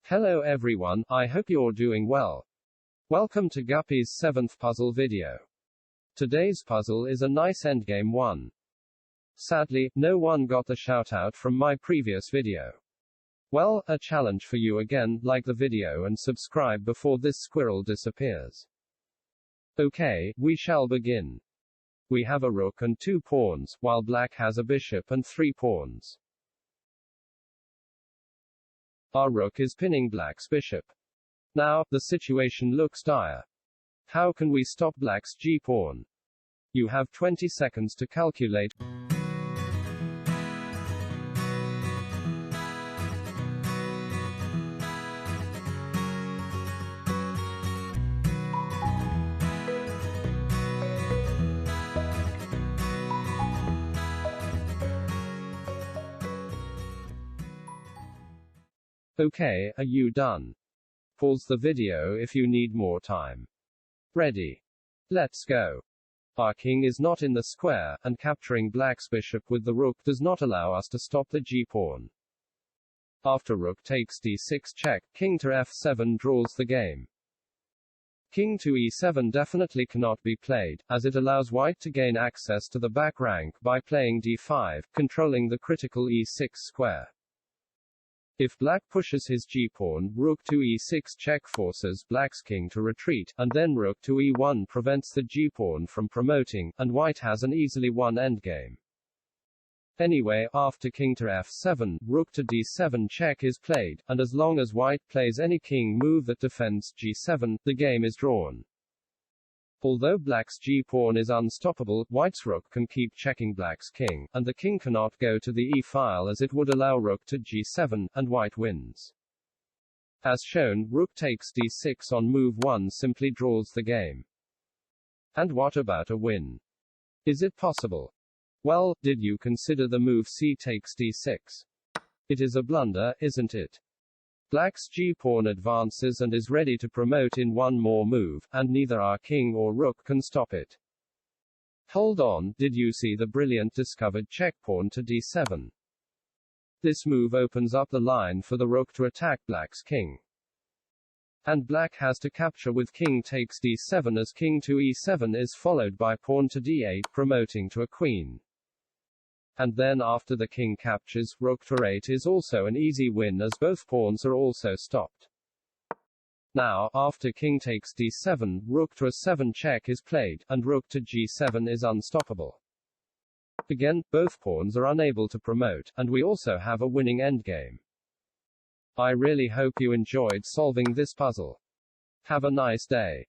Hello everyone, I hope you're doing well. Welcome to Guppy's 7th puzzle video. Today's puzzle is a nice endgame one. Sadly, no one got the shoutout from my previous video. Well, a challenge for you again, like the video and subscribe before this squirrel disappears. Okay, we shall begin. We have a rook and 2 pawns, while black has a bishop and 3 pawns. Our rook is pinning black's bishop. Now, the situation looks dire. How can we stop black's g-pawn? You have 20 seconds to calculate. Okay, are you done? Pause the video if you need more time. Ready? Let's go. Our king is not in the square, and capturing black's bishop with the rook does not allow us to stop the g-pawn. After rook takes d6 check, king to f7 draws the game. King to e7 definitely cannot be played, as it allows white to gain access to the back rank by playing d5, controlling the critical e6 square. If black pushes his g-pawn, rook to e6 check forces black's king to retreat, and then rook to e1 prevents the g-pawn from promoting, and white has an easily won endgame. Anyway, after king to f7, rook to d7 check is played, and as long as white plays any king move that defends g7, the game is drawn. Although black's g-pawn is unstoppable, white's rook can keep checking black's king, and the king cannot go to the e-file as it would allow rook to g7, and white wins. As shown, rook takes d6 on move 1 simply draws the game. And what about a win? Is it possible? Well, did you consider the move c takes d6? It is a blunder, isn't it? Black's g-pawn advances and is ready to promote in one more move, and neither our king or rook can stop it. Hold on, did you see the brilliant discovered check pawn to d7? This move opens up the line for the rook to attack black's king. And black has to capture with king takes d7 as king to e7 is followed by pawn to d8, promoting to a queen. And then after the king captures, rook to 8 is also an easy win as both pawns are also stopped. Now, after king takes d7, rook to a7 check is played, and rook to g7 is unstoppable. Again, both pawns are unable to promote, and we also have a winning endgame. I really hope you enjoyed solving this puzzle. Have a nice day.